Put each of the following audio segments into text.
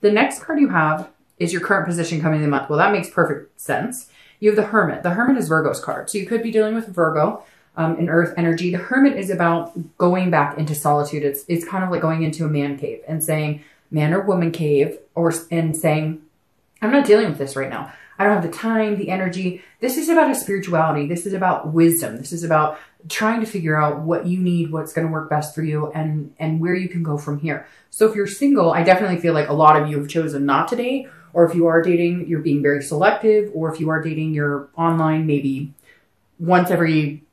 The next card you have is your current position coming in the month. Well, that makes perfect sense. You have the Hermit. The Hermit is Virgo's card. So you could be dealing with Virgo, an earth energy. The Hermit is about going back into solitude. It's kind of like going into a man cave and saying, man or woman cave, and saying, I'm not dealing with this right now. I don't have the time, the energy. This is about a spirituality. This is about wisdom. This is about trying to figure out what you need, what's going to work best for you, and where you can go from here. So if you're single, I definitely feel like a lot of you have chosen not to date, or if you are dating, you're being very selective, or if you are dating, you're online maybe once every,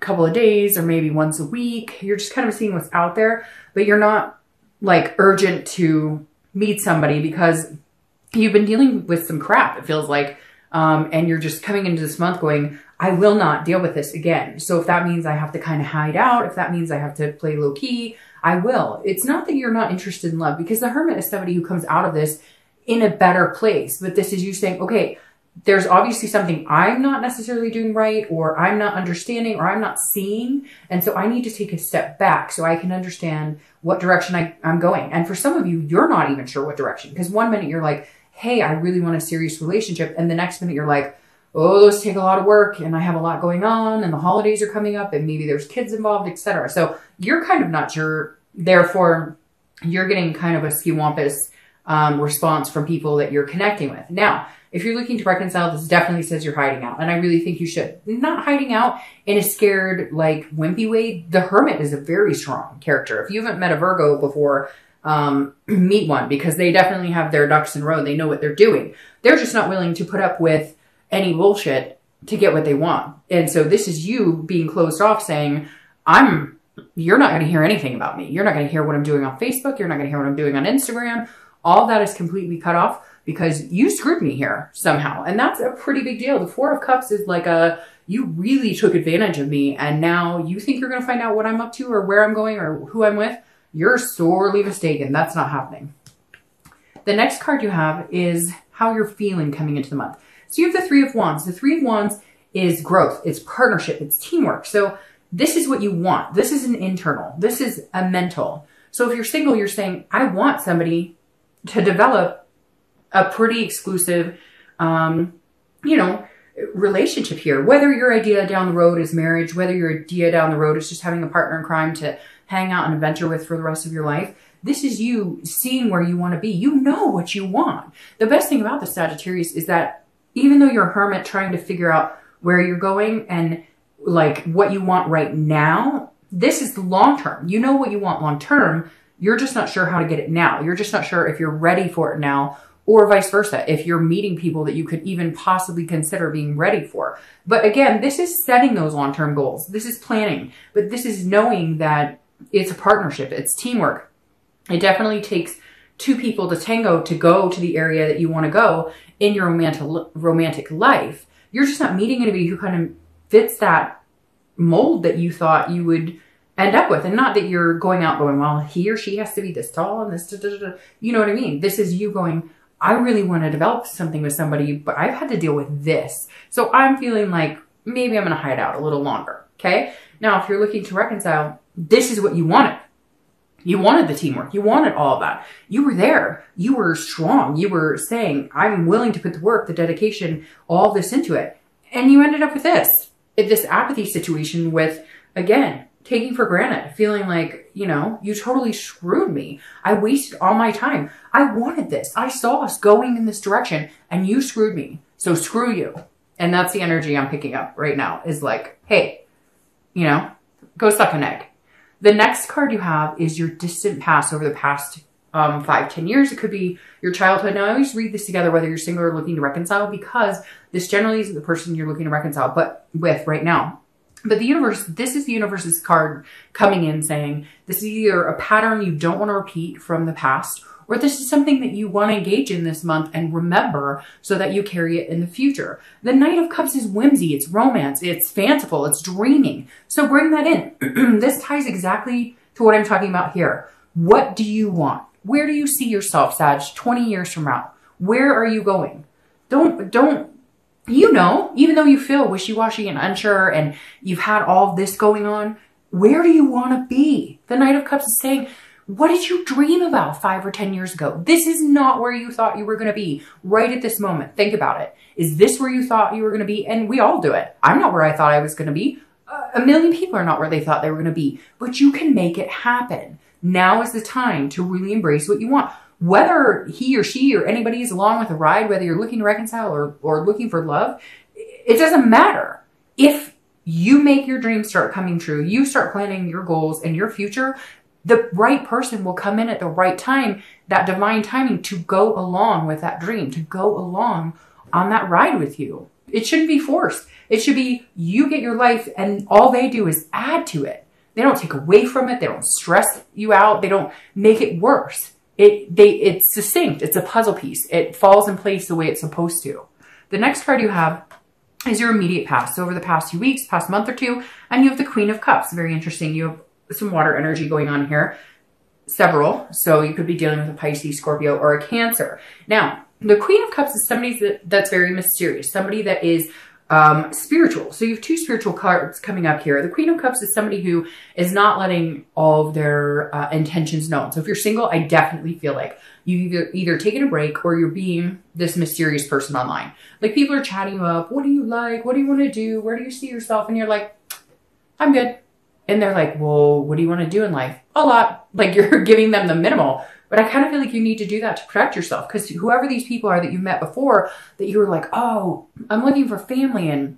couple of days, or maybe once a week. You're just kind of seeing what's out there, but you're not like urgent to meet somebody because you've been dealing with some crap, it feels like, and you're just coming into this month going, I will not deal with this again. So if that means I have to kind of hide out, if that means I have to play low key, I will. It's not that you're not interested in love, because the Hermit is somebody who comes out of this in a better place. But this is you saying, okay, there's obviously something I'm not necessarily doing right, or I'm not understanding, or I'm not seeing. And so I need to take a step back so I can understand what direction I'm going. And for some of you, you're not even sure what direction, because one minute you're like, hey, I really want a serious relationship. And the next minute you're like, oh, those take a lot of work and I have a lot going on and the holidays are coming up and maybe there's kids involved, etc. So you're kind of not sure. Therefore, you're getting kind of a skiwampus response from people that you're connecting with. Now, if you're looking to reconcile, this definitely says you're hiding out. And I really think you should. Not hiding out in a scared, like, wimpy way. The Hermit is a very strong character. If you haven't met a Virgo before, meet one, because they definitely have their ducks in a row. They know what they're doing. They're just not willing to put up with any bullshit to get what they want. And so this is you being closed off saying, you're not going to hear anything about me. You're not going to hear what I'm doing on Facebook. You're not going to hear what I'm doing on Instagram. All that is completely cut off because you screwed me here somehow. And that's a pretty big deal. The Four of Cups is like you really took advantage of me. And now you think you're going to find out what I'm up to or where I'm going or who I'm with. You're sorely mistaken. That's not happening. The next card you have is how you're feeling coming into the month. So you have the Three of Wands. The Three of Wands is growth. It's partnership. It's teamwork. So this is what you want. This is an internal. This is a mental. So if you're single, you're saying, I want somebody to develop a pretty exclusive, relationship here. Whether your idea down the road is marriage, whether your idea down the road is just having a partner in crime to hang out and adventure with for the rest of your life. This is you seeing where you want to be. You know what you want. The best thing about the Sagittarius is that even though you're a hermit trying to figure out where you're going and like what you want right now, this is the long term. You know what you want long term. You're just not sure how to get it now. You're just not sure if you're ready for it now, or vice versa, if you're meeting people that you could even possibly consider being ready for. But again, this is setting those long-term goals. This is planning, but this is knowing that it's a partnership. It's teamwork. It definitely takes two people to tango to go to the area that you want to go in your romantic life. You're just not meeting anybody who kind of fits that mold that you thought you would end up with. And not that you're going out going, well, he or she has to be this tall and this, you know what I mean? This is you going, I really want to develop something with somebody, but I've had to deal with this. So I'm feeling like maybe I'm going to hide out a little longer. Okay. Now, if you're looking to reconcile, this is what you wanted. You wanted the teamwork. You wanted all of that. You were there. You were strong. You were saying, I'm willing to put the work, the dedication, all this into it. And you ended up with this apathy situation with, again, taking for granted, feeling like, you totally screwed me. I wasted all my time. I wanted this. I saw us going in this direction and you screwed me. So screw you. And that's the energy I'm picking up right now is like, hey, go suck an egg. The next card you have is your distant past over the past 5-10 years. It could be your childhood. Now, I always read this together, whether you're single or looking to reconcile, because this generally isn't the person you're looking to reconcile with right now. But this is the universe's card coming in saying, this is either a pattern you don't want to repeat from the past, or this is something that you want to engage in this month and remember so that you carry it in the future. The Knight of Cups is whimsy, it's romance, it's fanciful, it's dreaming. So bring that in. This ties exactly to what I'm talking about here. What do you want? Where do you see yourself, Sag, 20 years from now? Where are you going? Even though you feel wishy-washy and unsure and you've had all this going on, where do you want to be? The Knight of Cups is saying, What did you dream about 5 or 10 years ago? This is not where you thought you were going to be right at this moment. Think about it. Is this where you thought you were going to be? And we all do it. I'm not where I thought I was going to be. A million people are not where they thought they were going to be, but you can make it happen. Now is the time to really embrace what you want. Whether he or she or anybody is along with a ride, whether you're looking to reconcile or looking for love, it doesn't matter. If you make your dreams start coming true, you start planning your goals and your future, the right person will come in at the right time, that divine timing to go along with that dream, to go along on that ride with you. It shouldn't be forced. It should be you get your life and all they do is add to it. They don't take away from it. They don't stress you out. They don't make it worse. It's succinct. It's a puzzle piece. It falls in place the way it's supposed to. The next card you have is your immediate past. So over the past few weeks, past month or two, and you have the Queen of Cups. Very interesting. You have some water energy going on here. Several. So you could be dealing with a Pisces, Scorpio, or a Cancer. Now, the Queen of Cups is somebody that's very mysterious. Somebody that is spiritual. So you have two spiritual cards coming up here. The Queen of Cups is somebody who is not letting all of their intentions known. So if you're single, I definitely feel like you either taking a break or you're being this mysterious person online. Like people are chatting you up. What do you like? What do you want to do? Where do you see yourself? And you're like, I'm good. And they're like, well, what do you want to do in life? A lot. Like you're giving them the minimal. But I kind of feel like you need to do that to protect yourself, because whoever these people are that you met before, that you were like, oh, I'm looking for family and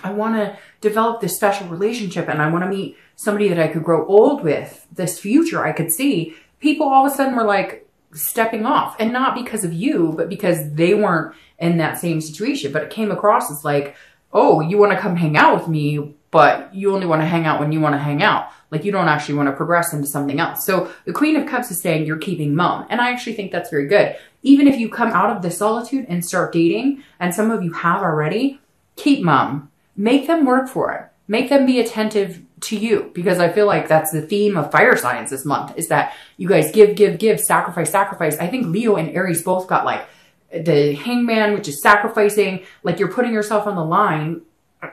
I want to develop this special relationship and I want to meet somebody that I could grow old with, this future I could see. People all of a sudden were like stepping off, and not because of you, but because they weren't in that same situation. But it came across as like, oh, you want to come hang out with me, but you only want to hang out when you want to hang out. Like you don't actually want to progress into something else. So the Queen of Cups is saying you're keeping mum. And I actually think that's very good. Even if you come out of the solitude and start dating, and some of you have already, keep mum. Make them work for it. Make them be attentive to you, because I feel like that's the theme of fire signs this month, is that you guys give, sacrifice, sacrifice. I think Leo and Aries both got like the Hangman, which is sacrificing, like you're putting yourself on the line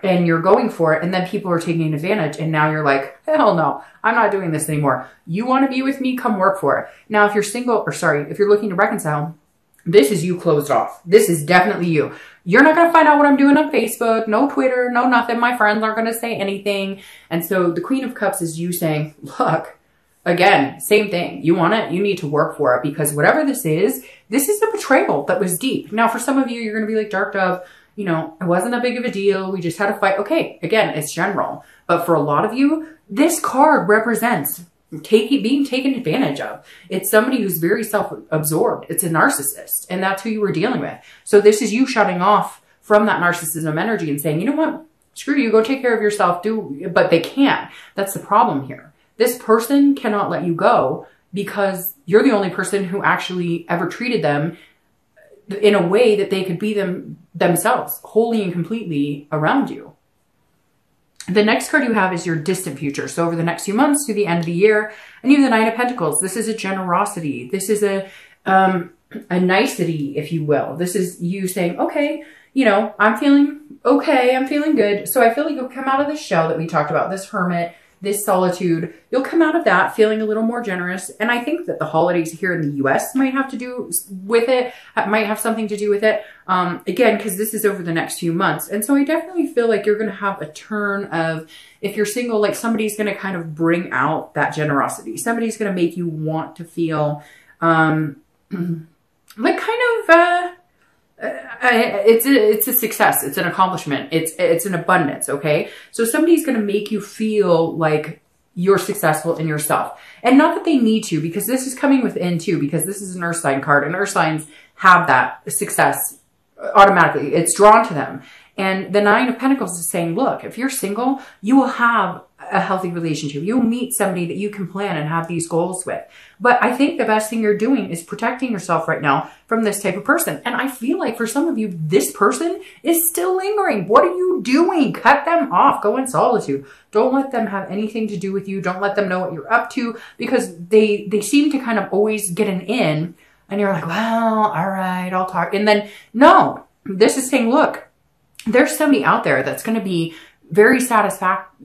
and you're going for it, and then people are taking advantage, and now you're like, hell no, I'm not doing this anymore. You want to be with me? Come work for it. Now, if you're single, or sorry, if you're looking to reconcile, this is you closed off. This is definitely you. You're not going to find out what I'm doing on Facebook, no Twitter, no nothing. My friends aren't going to say anything. And so the Queen of Cups is you saying, look, again, same thing. You want it, you need to work for it, because whatever this is a betrayal that was deep. Now, for some of you, you're going to be like, Dark Dove, you know, it wasn't that big of a deal. We just had a fight. Okay, again, it's general. But for a lot of you, this card represents being taken advantage of. It's somebody who's very self-absorbed. It's a narcissist, and that's who you were dealing with. So this is you shutting off from that narcissism energy and saying, you know what? Screw you. Go take care of yourself. But they can't. That's the problem here. This person cannot let you go because you're the only person who actually ever treated them in a way that they could be themselves, wholly and completely around you. The next card you have is your distant future. So over the next few months to the end of the year, and you have the Nine of Pentacles. This is a generosity. This is a nicety, if you will. This is you saying, okay, you know, I'm feeling okay. I'm feeling good. So I feel like you'll come out of this shell that we talked about, this hermit, this solitude. You'll come out of that feeling a little more generous. And I think that the holidays here in the US might have to do with it, might have something to do with it. Again, because this is over the next few months. And so I definitely feel like you're going to have a turn of, if you're single, like somebody's going to kind of bring out that generosity. Somebody's going to make you want to feel, like kind of, it's a success. It's an accomplishment. It's an abundance. Okay. So somebody's going to make you feel like you're successful in yourself, and not that they need to, because this is coming within too, because this is an earth sign card, and earth signs have that success automatically. It's drawn to them. And the Nine of Pentacles is saying, look, if you're single, you will have a healthy relationship. You'll meet somebody that you can plan and have these goals with. But I think the best thing you're doing is protecting yourself right now from this type of person. And I feel like for some of you, this person is still lingering. What are you doing? Cut them off. Go in solitude. Don't let them have anything to do with you. Don't let them know what you're up to, because they seem to kind of always get an in, and you're like, well, all right, I'll talk. And then no, this is saying, look, there's somebody out there that's going to be very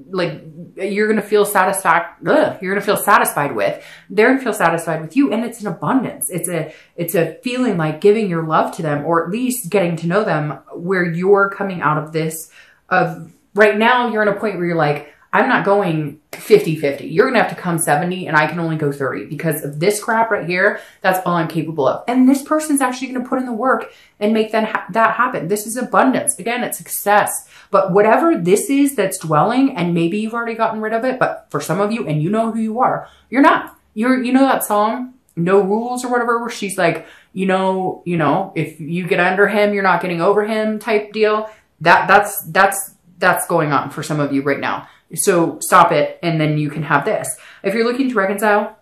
like you're going to feel you're going to feel satisfied with. They're going to feel satisfied with you. And it's an abundance. It's a feeling like giving your love to them, or at least getting to know them, where you're coming out of this of right now. You're in a point where you're like, I'm not going 50-50. You're going to have to come 70 and I can only go 30 because of this crap right here. That's all I'm capable of. And this person's actually going to put in the work and make that happen. This is abundance. Again, it's success. But whatever this is that's dwelling, and maybe you've already gotten rid of it, but for some of you, and you know who you are, you're not. You know that song, No Rules or whatever, where she's like, you know, if you get under him, you're not getting over him type deal. That's going on for some of you right now. So stop it, and then you can have this. If you're looking to reconcile,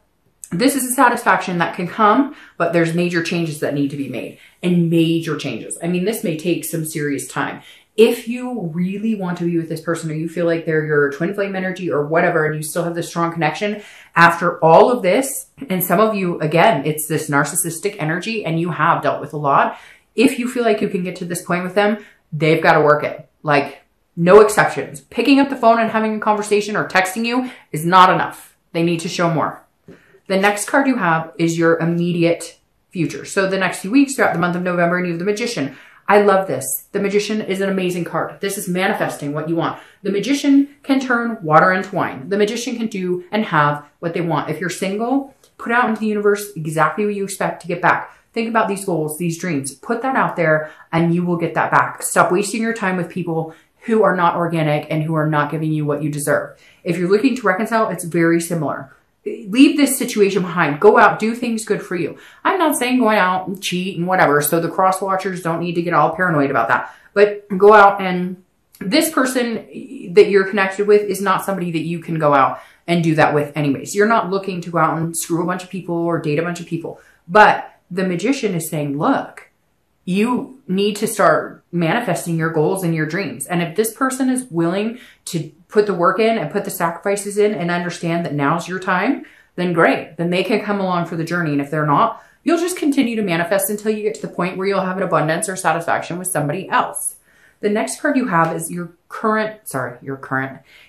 this is a satisfaction that can come, but there's major changes that need to be made, and major changes. I mean, this may take some serious time. If you really want to be with this person, or you feel like they're your twin flame energy or whatever, and you still have this strong connection after all of this, and some of you, again, it's this narcissistic energy and you have dealt with a lot. If you feel like you can get to this point with them, they've got to work it. Like, no exceptions. Picking up the phone and having a conversation or texting you is not enough. They need to show more. The next card you have is your immediate future. So the next few weeks throughout the month of November, and you have the Magician. I love this. The Magician is an amazing card. This is manifesting what you want. The Magician can turn water into wine. The Magician can do and have what they want. If you're single, put out into the universe exactly what you expect to get back. Think about these goals, these dreams. Put that out there and you will get that back. Stop wasting your time with people who are not organic and who are not giving you what you deserve. If you're looking to reconcile, it's very similar. Leave this situation behind. Go out, do things good for you. I'm not saying going out and cheat and whatever, so the cross watchers don't need to get all paranoid about that. But go out, and this person that you're connected with is not somebody that you can go out and do that with anyways. You're not looking to go out and screw a bunch of people or date a bunch of people. But the Magician is saying, look, you need to start manifesting your goals and your dreams. And if this person is willing to put the work in and put the sacrifices in and understand that now's your time, then great. Then they can come along for the journey. And if they're not, you'll just continue to manifest until you get to the point where you'll have an abundance or satisfaction with somebody else. The next card you have is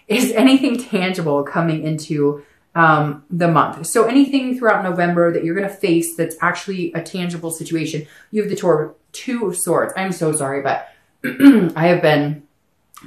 is anything tangible coming into the month. So anything throughout November that you're going to face that's actually a tangible situation. You have the Two of Swords. I'm so sorry, but I have been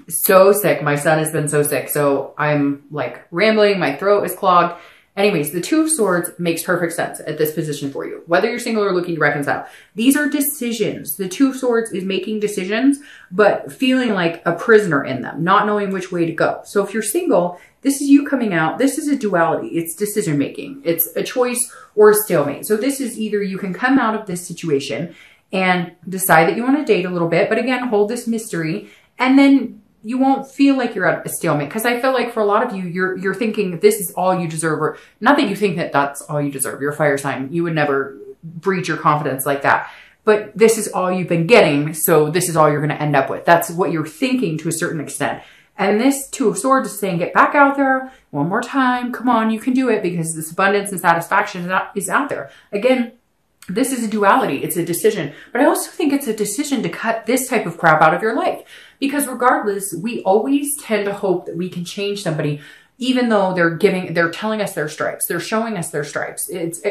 so sick. My son has been so sick. So I'm like rambling. My throat is clogged. Anyways, the Two of Swords makes perfect sense at this position for you. Whether you're single or looking to reconcile. These are decisions. The Two of Swords is making decisions, but feeling like a prisoner in them, not knowing which way to go. So if you're single, this is you coming out. This is a duality. It's decision making. It's a choice or a stalemate. So this is either you can come out of this situation and decide that you want to date a little bit, but again, hold this mystery, and then you won't feel like you're at a stalemate. Because I feel like for a lot of you, you're thinking this is all you deserve, or not that you think that that's all you deserve. You're a fire sign. You would never breach your confidence like that. But this is all you've been getting, so this is all you're going to end up with. That's what you're thinking to a certain extent. And this Two of Swords is saying, get back out there one more time. Come on, you can do it, because this abundance and satisfaction is out there. Again, this is a duality. It's a decision. But I also think it's a decision to cut this type of crap out of your life. Because regardless, we always tend to hope that we can change somebody, even though they're telling us their stripes. They're showing us their stripes. It's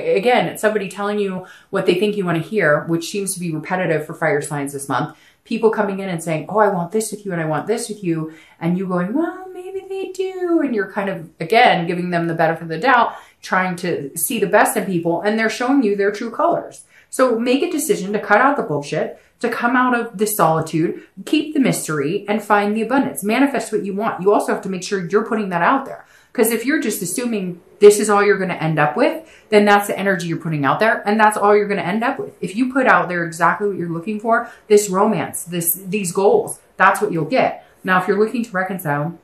somebody telling you what they think you want to hear, which seems to be repetitive for fire signs this month. People coming in and saying, oh, I want this with you and I want this with you. And you going, well, maybe they do. And you're kind of, again, giving them the benefit of the doubt, trying to see the best in people. And they're showing you their true colors. So make a decision to cut out the bullshit, to come out of this solitude, keep the mystery, and find the abundance. Manifest what you want. You also have to make sure you're putting that out there. Because if you're just assuming this is all you're going to end up with, then that's the energy you're putting out there, and that's all you're going to end up with. If you put out there exactly what you're looking for, this romance, these goals, that's what you'll get. Now, if you're looking to reconcile,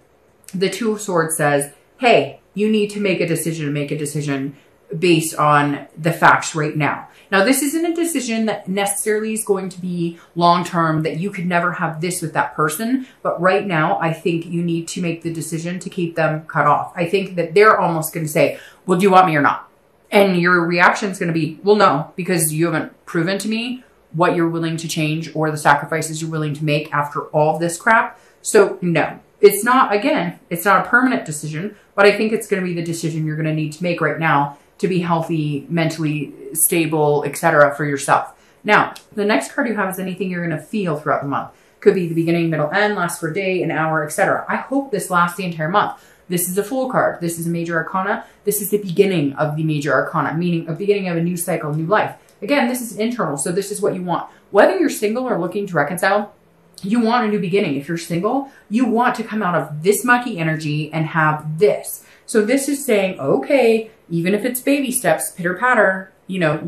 the Two of Swords says, hey, you need to make a decision based on the facts right now. Now, this isn't a decision that necessarily is going to be long-term, that you could never have this with that person. But right now, I think you need to make the decision to keep them cut off. I think that they're almost going to say, well, do you want me or not? And your reaction is going to be, well, no, because you haven't proven to me what you're willing to change or the sacrifices you're willing to make after all of this crap. So no, It's not, again, it's not a permanent decision, but I think it's going to be the decision you're going to need to make right now to be healthy, mentally stable, etc. for yourself. Now, the next card you have is anything you're going to feel throughout the month. Could be the beginning, middle, end, lasts for a day, an hour, etc. I hope this lasts the entire month. This is a Fool card. This is a major arcana. This is the beginning of the major arcana, meaning a beginning of a new cycle, new life. Again, this is internal, so this is what you want. Whether you're single or looking to reconcile, you want a new beginning. If you're single, you want to come out of this mucky energy and have this. So this is saying, okay, even if it's baby steps, pitter patter, you know,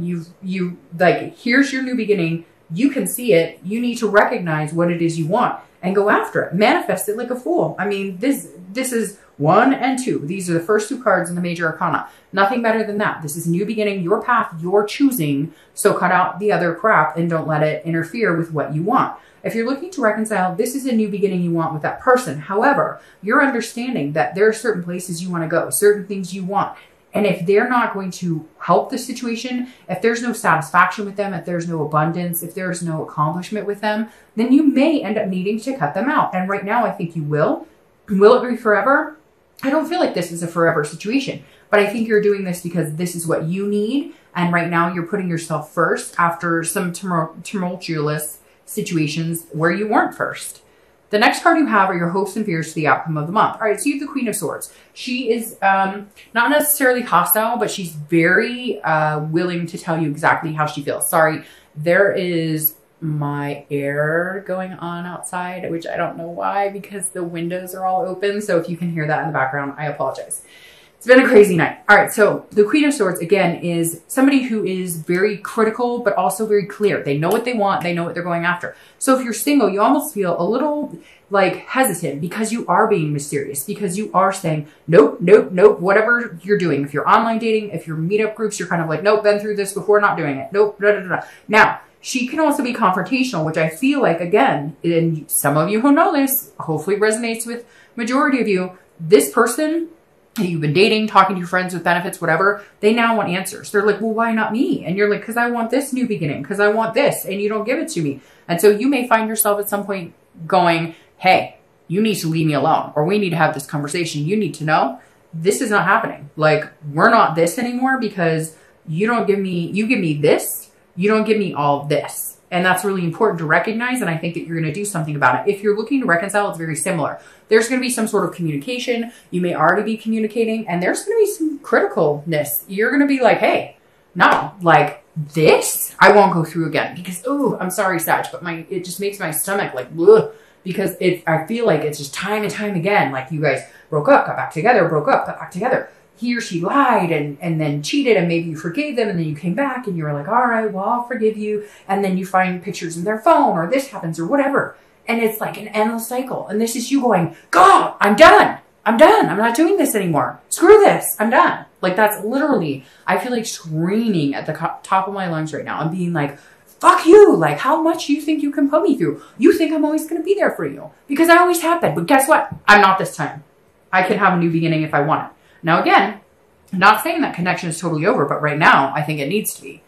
you like, here's your new beginning. You can see it. You need to recognize what it is you want and go after it. Manifest it like a fool. I mean, this is 1 and 2. These are the first 2 cards in the major arcana. Nothing better than that. This is new beginning, your path, your choosing. So cut out the other crap and don't let it interfere with what you want. If you're looking to reconcile, this is a new beginning you want with that person. However, you're understanding that there are certain places you want to go, certain things you want. And if they're not going to help the situation, if there's no satisfaction with them, if there's no abundance, if there's no accomplishment with them, then you may end up needing to cut them out. And right now, I think you will. Will it be forever? I don't feel like this is a forever situation, but I think you're doing this because this is what you need. And right now you're putting yourself first after some tumultuous situations where you weren't first. The next card you have are your hopes and fears to the outcome of the month. All right, so you have the Queen of Swords. She is not necessarily hostile, but she's very willing to tell you exactly how she feels. Sorry, there is my air going on outside, which I don't know why, because the windows are all open. So if you can hear that in the background, I apologize. It's been a crazy night. All right, so the Queen of Swords, again, is somebody who is very critical, but also very clear. They know what they want. They know what they're going after. So if you're single, you almost feel a little like hesitant because you are being mysterious, because you are saying, nope, nope, nope, whatever you're doing. If you're online dating, if you're meetup groups, you're kind of like, nope, been through this before, not doing it. Nope, da, da, da, da. Now, she can also be confrontational, which I feel like, again, and some of you who know this, hopefully resonates with majority of you, this person you've been dating, talking to your friends with benefits, whatever, they now want answers. They're like, well, why not me? And you're like, because I want this new beginning, because I want this, and you don't give it to me. And so you may find yourself at some point going, hey, you need to leave me alone, or we need to have this conversation. You need to know this is not happening. Like, we're not this anymore because you don't give me, you give me this, you don't give me all this. And that's really important to recognize. And I think that you're going to do something about it. If you're looking to reconcile, it's very similar. There's going to be some sort of communication. You may already be communicating, and there's going to be some criticalness. You're going to be like, hey, no, like this, I won't go through again because, oh, I'm sorry, Sag, but it just makes my stomach like, ugh, because I feel like it's just time and time again. Like you guys broke up, got back together, broke up, got back together. He or she lied and then cheated, and maybe you forgave them, and then you came back and you were like, all right, well, I'll forgive you. And then you find pictures in their phone, or this happens or whatever. And it's like an endless cycle. And this is you going, God, I'm done. I'm done. I'm not doing this anymore. Screw this. I'm done. Like that's literally, I feel like screaming at the top of my lungs right now and being like, fuck you. Like how much do you think you can put me through? You think I'm always going to be there for you because I always have been. But guess what? I'm not this time. I can have a new beginning if I want it. Now, again, I'm not saying that connection is totally over, but right now I think it needs to be.